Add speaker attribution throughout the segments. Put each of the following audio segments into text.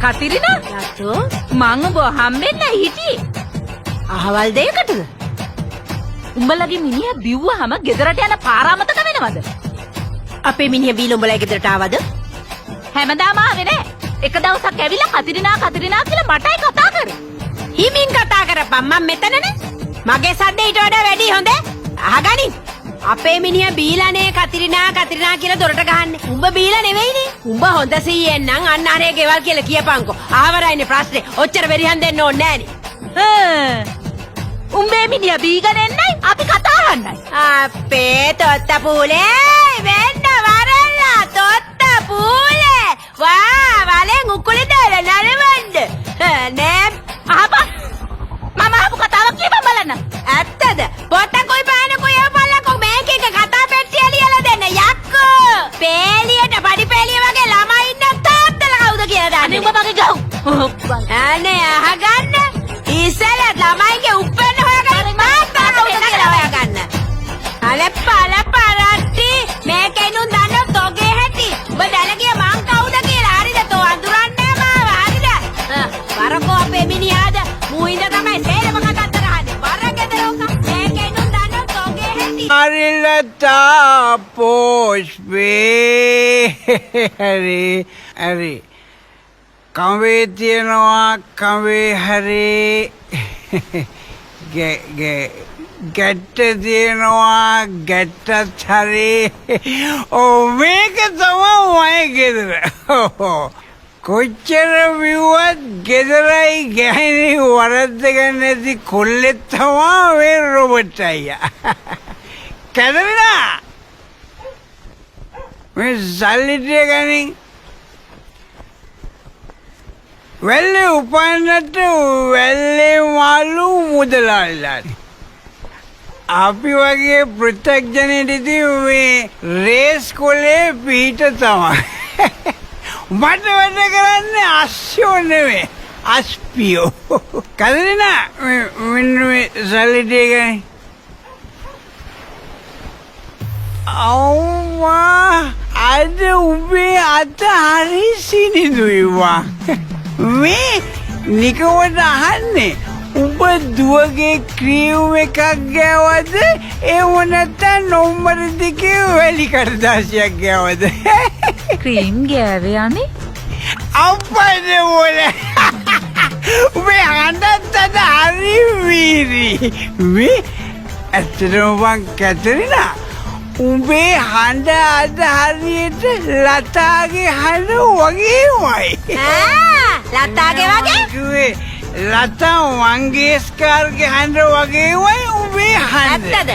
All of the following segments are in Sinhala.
Speaker 1: කතිරිනා
Speaker 2: යත්තෝ
Speaker 1: මං ඔබ හම්බෙන්න හිටියේ.
Speaker 2: අහවල් දෙයකටද?
Speaker 1: උඹලගේ මිනිහා බිව්වහම ගෙදරට යන පාර අමතක වෙනවද?
Speaker 2: අපේ මිනිහ බීල උඹලා ගෙදරට ආවද?
Speaker 1: හැමදාම ආවේ නෑ. එක දවසක් ඇවිල්ලා කතිරිනා කියලා මටයි කතා කරේ.
Speaker 2: හිමින් කතා කරපන් මම මෙතනනේ. මගේ සද්දේ ඊට වඩා වැඩි හොඳ. අහගනින්. අපේ මිනිහ බීලානේ කතිරිනා කියලා දොරට ගහන්නේ. උඹ බීලා නෙවෙයිනේ. උඹ හොඳ සීයෙන් නම් අන්න අරේ ගෙවල් කියලා කියපන්කෝ. ආවරයිනේ ප්‍රශ්නේ. ඔච්චර වෙරිහන් දෙන්න ඕනේ නෑනේ.
Speaker 1: උඹේ මිනිහා බීගන එන්නයි අපි කතා කරන්නයි.
Speaker 2: අපේ තොත්ත පූලේ වෙන්න වරල්ලා තොත්ත පූලේ. වා වලෙන් උකුලේ දාලා නලවන්න. නෑ
Speaker 1: අහපන්. මම අහපු කතාවක් කියපන් බලන්න.
Speaker 2: ඇත්තද? පොතකුයි පානකුයි බලන්නකෝ මේකේ කතා පෙට්ටිය ලියලා දෙන්න යක්කෝ. පේලියට පඩි පේලිය වගේ ළමයි ඉන්න තාත්තලා කවුද කියලා දන්නේ?
Speaker 1: අනේ උඹ මගේ ගහුම්.
Speaker 2: අනේ අහගන්න. ඉස්සෙල්ලා ළමයිගේ උප්පන්න හොයාගන්න තාත්තා කවුද කියලා හොයාගන්න. අලප්පරට්ටි මේකේ නුන් දන්නව තෝගේ හැටි. ඔබ දැලගිය මං කවුද කියලා හරිද? තෝ අඳුරන්නේ මාව හරිද? වරකෝ අපේ මිනිහාද මුයින්ද තමයි සේරම කතන්දර හදේ. වරකේද ලෝක මේකේ නුන් දන්නව තෝගේ හැටි.
Speaker 3: Arilata Poshpe Hari කම්වේ තියනවා කම්වේ හරි ගැට්ට තියනවා ගැට්ටත් හරි මේක තමයි මගේ ගෙදර කොච්චර විව්වත් ගෙදරයි ගැහෙනි වරද්දගන්න නැති කොල්ලෙත් තමා මේ රොබට් අයියා කැදරිනා මේ සල්ලිටිය ගනින් වැල්ලේ උපන්නට වැල්ලේ මාළු මුදලාලිලාට අපි වගේ පෘථග්ජනයට ඉතින් මේ රේස් කොලේ පිහිට තමයි මට වැඩ කරන්නේ අශ්වෝ නෙවෙයි අස්පියෝ කදරිනා මෙන්න මේ සල්ලිටිය ගැන අව්වා අද උඹේ අත හරි සිනිදුයිවා මේ නිකවට අහන්නේ උඹ දුවගේ ක්‍රීව් එකක් ගෑවද එහෙම නැත්නම් නොම්බර දෙකේ වැලි කඩදාසියක් ගෑවද
Speaker 1: ක්‍රීම් ගෑවේ අනේ
Speaker 3: අප්පනේ ඕනේ උඹේ හඬත් අද හරි වීරි මේ ඇත්තටම මං කැතරිනා උඹේ හඬ අද හරියට ලතාගේ හඬ වගේමයි
Speaker 2: ලතාගේ වගේ?
Speaker 3: ලතා මංගේස්කර්ගේ හඬ වගේමයි උඹේ හඬ.
Speaker 2: ඇත්තද?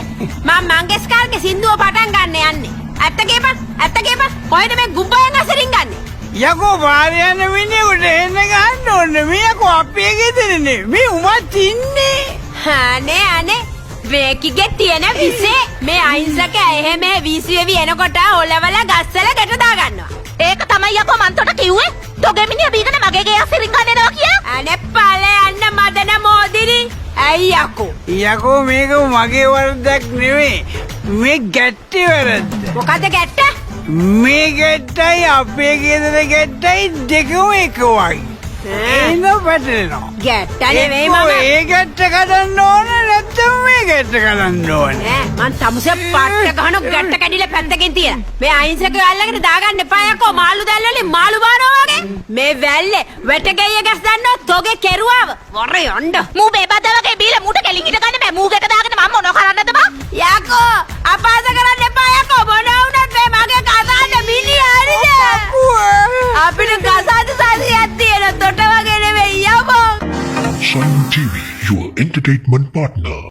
Speaker 2: මම මංගේස්කර්ගේ සින්දුව පටන් ගන්න යන්නේ. ඇත්ත කියපන් කොහෙද මේ ගුබ්බයෙන් අසරින් ගන්නෙ?
Speaker 3: යකෝ බාරයන් මිනිහුට එන්න ගන්න ඕනේ. මේ යකෝ අපේ ගෙදරනේ. මේ උමත් ඉන්නේ.
Speaker 2: අනේ වේකිගේ තියෙන විසේ මේ අයින්සක එහෙම වීසියෙවි එනකොට ඔලවල ගස්සල ගැට දා ගන්නවා.
Speaker 1: ඒක තමයි යකෝ මන් තොට කිව්වේ. තෝගේ මිනිහා බීගන මගේ ගේ අසිරින් ගන්නවා කියා.
Speaker 2: අනේ ඵලේ අන්න මදන මොදිරි. ඇයි
Speaker 3: යකෝ මේක මගේ වරදක් නෙවෙයි. මේ ගැට්ටේ වරද්ද.
Speaker 2: මොකද ගැට්ට?
Speaker 3: මේ ගැට්ටයි අපේ ගෙදර ගැට්ටයි දෙකම එක වගේ. එන්න පැටලෙනවා.
Speaker 2: ගැට්ට නෙවෙයි මම.
Speaker 3: ඒ ගැට්ට කඩන්න ඕන නැත්නම් මේ ගැට්ට කඩන්න ඕන.
Speaker 2: මං තමුසේ පට්ට ගහන ගැට්ට කැඩිලා පැත්තකින් තියලා. මේ අයින්සක අල්ලගෙන දාගන්න එපා යකෝ මාළු දැල් වලින් මාළු බානවා වගේ. මේ වැල්ලේ වැටගෙය ගැස් දන්නව තෝගේ කෙරුවාව. වර යන්න.
Speaker 1: මූ බේබද වගේ බීලා මූට කෙලින් හිට ගන්න බෑ. මූගෙට දාගෙන මම මොන කරන්නද බා?
Speaker 2: යකෝ අපාස කරන්න එපා යකෝ මොන වුණත් මේ මගේ කසාද මිනිහා හරිද? අපිට කසාද සාදියක් තියෙන තොට වගේ නෙවෙයි යමෝ.
Speaker 4: Sun TV, your entertainment partner.